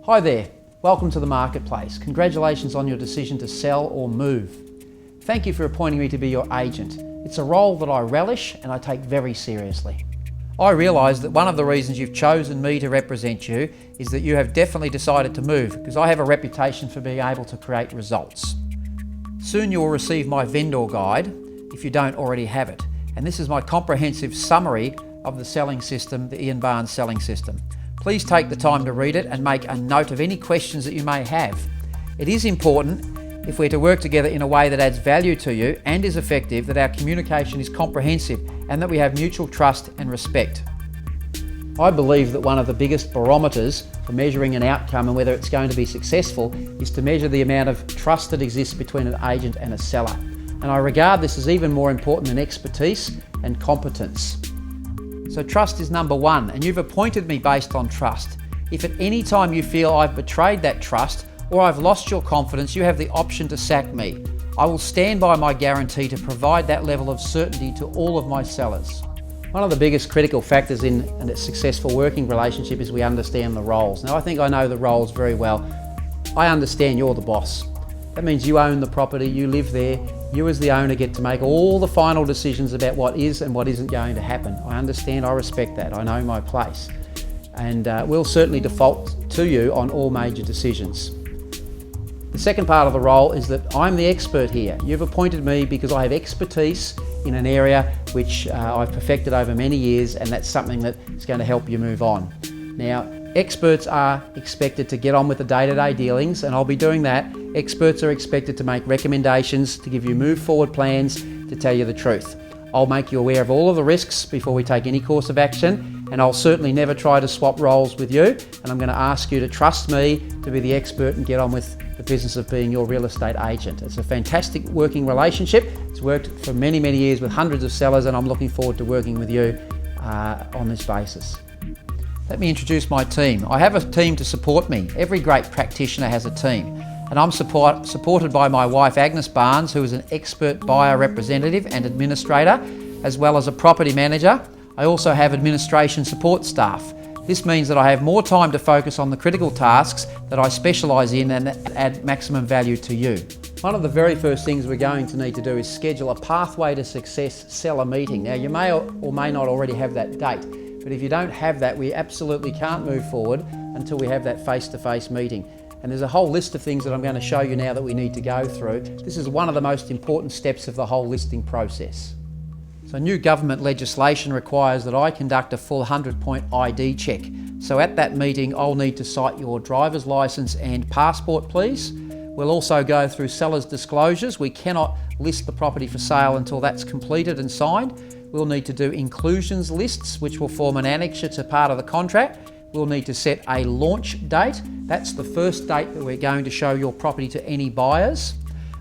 Hi there, welcome to the marketplace. Congratulations on your decision to sell or move. Thank you for appointing me to be your agent. It's a role that I relish and I take very seriously. I realise that one of the reasons you've chosen me to represent you is that you have definitely decided to move, because I have a reputation for being able to create results. Soon you will receive my vendor guide if you don't already have it, and this is my comprehensive summary of the selling system, the Ian Barnes selling system. Please take the time to read it and make a note of any questions that you may have. It is important, if we're to work together in a way that adds value to you and is effective, that our communication is comprehensive and that we have mutual trust and respect. I believe that one of the biggest barometers for measuring an outcome and whether it's going to be successful is to measure the amount of trust that exists between an agent and a seller. And I regard this as even more important than expertise and competence. So trust is number one, and you've appointed me based on trust. If at any time you feel I've betrayed that trust or I've lost your confidence, you have the option to sack me. I will stand by my guarantee to provide that level of certainty to all of my sellers. One of the biggest critical factors in a successful working relationship is we understand the roles. Now, I think I know the roles very well. I understand you're the boss. That means you own the property, you live there. You as the owner get to make all the final decisions about what is and what isn't going to happen. I understand, I respect that, I know my place. And we'll certainly default to you on all major decisions. The second part of the role is that I'm the expert here. You've appointed me because I have expertise in an area which I've perfected over many years, and that's something that is going to help you move on. Now, experts are expected to get on with the day-to-day dealings, and I'll be doing that. Experts are expected to make recommendations, to give you move forward plans, to tell you the truth. I'll make you aware of all of the risks before we take any course of action, and I'll certainly never try to swap roles with you, and I'm going to ask you to trust me to be the expert and get on with the business of being your real estate agent. It's a fantastic working relationship. It's worked for many, many years with hundreds of sellers, and I'm looking forward to working with you on this basis. Let me introduce my team. I have a team to support me. Every great practitioner has a team. And I'm supported by my wife Agnes Barnes, who is an expert buyer representative and administrator, as well as a property manager. I also have administration support staff. This means that I have more time to focus on the critical tasks that I specialise in and that add maximum value to you. One of the very first things we're going to need to do is schedule a Pathway to Success seller meeting. Now, you may or may not already have that date, but if you don't have that, we absolutely can't move forward until we have that face-to-face meeting. And there's a whole list of things that I'm going to show you now that we need to go through. This is one of the most important steps of the whole listing process. So new government legislation requires that I conduct a full 100-point ID check. So at that meeting, I'll need to cite your driver's licence and passport, please. We'll also go through seller's disclosures. We cannot list the property for sale until that's completed and signed. We'll need to do inclusions lists, which will form an annexure to part of the contract. We'll need to set a launch date. That's the first date that we're going to show your property to any buyers.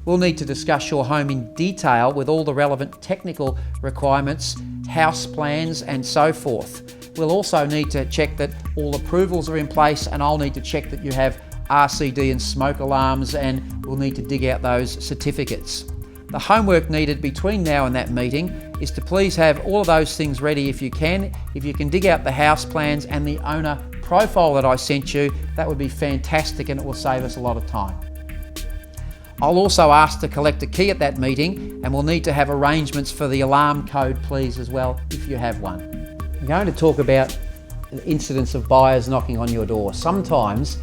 We'll need to discuss your home in detail with all the relevant technical requirements, house plans and so forth. We'll also need to check that all approvals are in place, and I'll need to check that you have RCD and smoke alarms, and we'll need to dig out those certificates. The homework needed between now and that meeting is to please have all of those things ready if you can. If you can dig out the house plans and the owner profile that I sent you, that would be fantastic, and it will save us a lot of time. I'll also ask to collect a key at that meeting, and we'll need to have arrangements for the alarm code, please, as well, if you have one. I'm going to talk about incidents of buyers knocking on your door. Sometimes,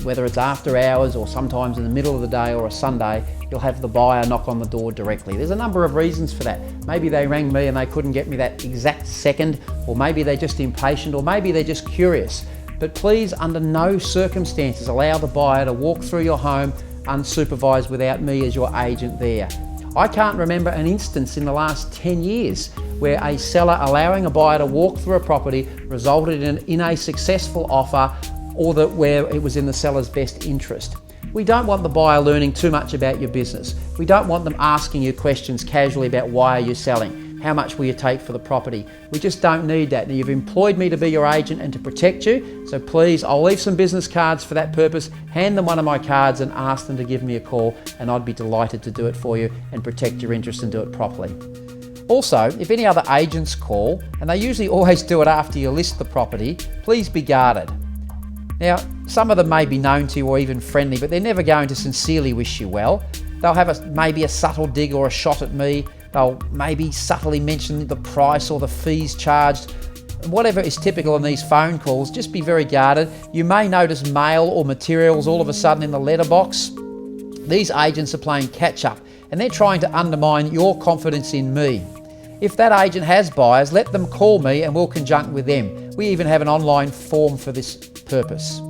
whether it's after hours or sometimes in the middle of the day or a Sunday, you'll have the buyer knock on the door directly. There's a number of reasons for that. Maybe they rang me and they couldn't get me that exact second, or maybe they're just impatient, or maybe they're just curious. But please, under no circumstances, allow the buyer to walk through your home unsupervised without me as your agent there. I can't remember an instance in the last 10 years where a seller allowing a buyer to walk through a property resulted in a successful offer, or that where it was in the seller's best interest. We don't want the buyer learning too much about your business. We don't want them asking you questions casually about why are you selling, how much will you take for the property. We just don't need that. Now, you've employed me to be your agent and to protect you, so please, I'll leave some business cards for that purpose. Hand them one of my cards and ask them to give me a call, and I'd be delighted to do it for you and protect your interest and do it properly. Also, if any other agents call, and they usually always do it after you list the property, please be guarded. Now, some of them may be known to you or even friendly, but they're never going to sincerely wish you well. They'll have maybe a subtle dig or a shot at me. They'll maybe subtly mention the price or the fees charged. Whatever is typical in these phone calls, just be very guarded. You may notice mail or materials all of a sudden in the letterbox. These agents are playing catch up and they're trying to undermine your confidence in me. If that agent has buyers, let them call me and we'll conjunct with them. We even have an online form for this purpose.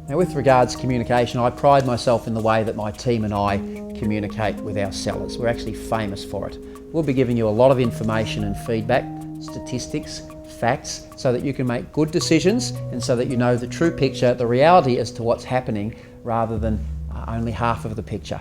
Now, with regards to communication, I pride myself in the way that my team and I communicate with our sellers. We're actually famous for it. We'll be giving you a lot of information and feedback, statistics, facts, so that you can make good decisions and so that you know the true picture, the reality as to what's happening, rather than only half of the picture.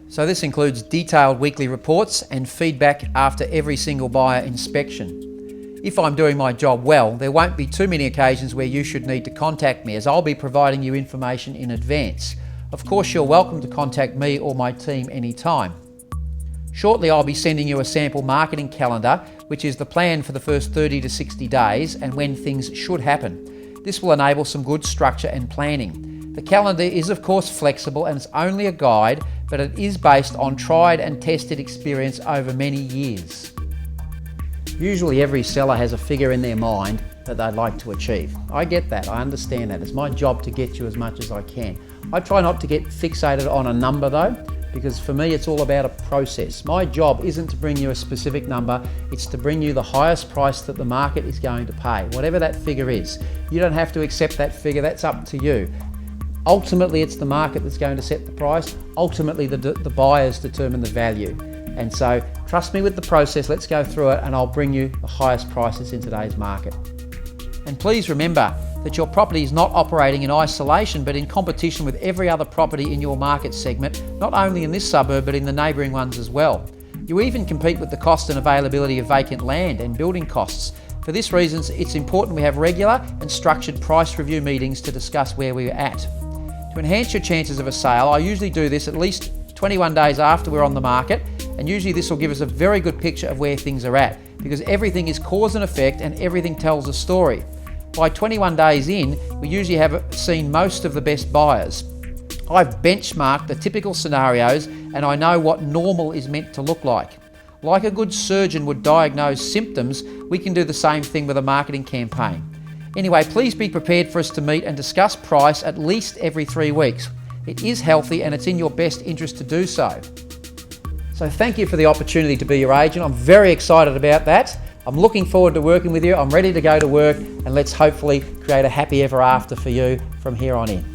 So this includes detailed weekly reports and feedback after every single buyer inspection. If I'm doing my job well, there won't be too many occasions where you should need to contact me, as I'll be providing you information in advance. Of course, you're welcome to contact me or my team anytime. Shortly, I'll be sending you a sample marketing calendar, which is the plan for the first 30 to 60 days and when things should happen. This will enable some good structure and planning. The calendar is of course flexible and it's only a guide, but it is based on tried and tested experience over many years. Usually every seller has a figure in their mind that they'd like to achieve. I get that, I understand that. It's my job to get you as much as I can. I try not to get fixated on a number though, because for me it's all about a process. My job isn't to bring you a specific number, it's to bring you the highest price that the market is going to pay, whatever that figure is. You don't have to accept that figure, that's up to you. Ultimately it's the market that's going to set the price, ultimately the buyers determine the value. And so trust me with the process, let's go through it and I'll bring you the highest prices in today's market. And please remember that your property is not operating in isolation but in competition with every other property in your market segment, not only in this suburb but in the neighbouring ones as well. You even compete with the cost and availability of vacant land and building costs. For this reason, it's important we have regular and structured price review meetings to discuss where we're at. To enhance your chances of a sale, I usually do this at least 21 days after we're on the market, and usually this will give us a very good picture of where things are at, because everything is cause and effect and everything tells a story. By 21 days in, we usually have seen most of the best buyers. I've benchmarked the typical scenarios and I know what normal is meant to look like. Like a good surgeon would diagnose symptoms, we can do the same thing with a marketing campaign. Anyway, please be prepared for us to meet and discuss price at least every 3 weeks. It is healthy and it's in your best interest to do so. So thank you for the opportunity to be your agent. I'm very excited about that. I'm looking forward to working with you. I'm ready to go to work, and let's hopefully create a happy ever after for you from here on in.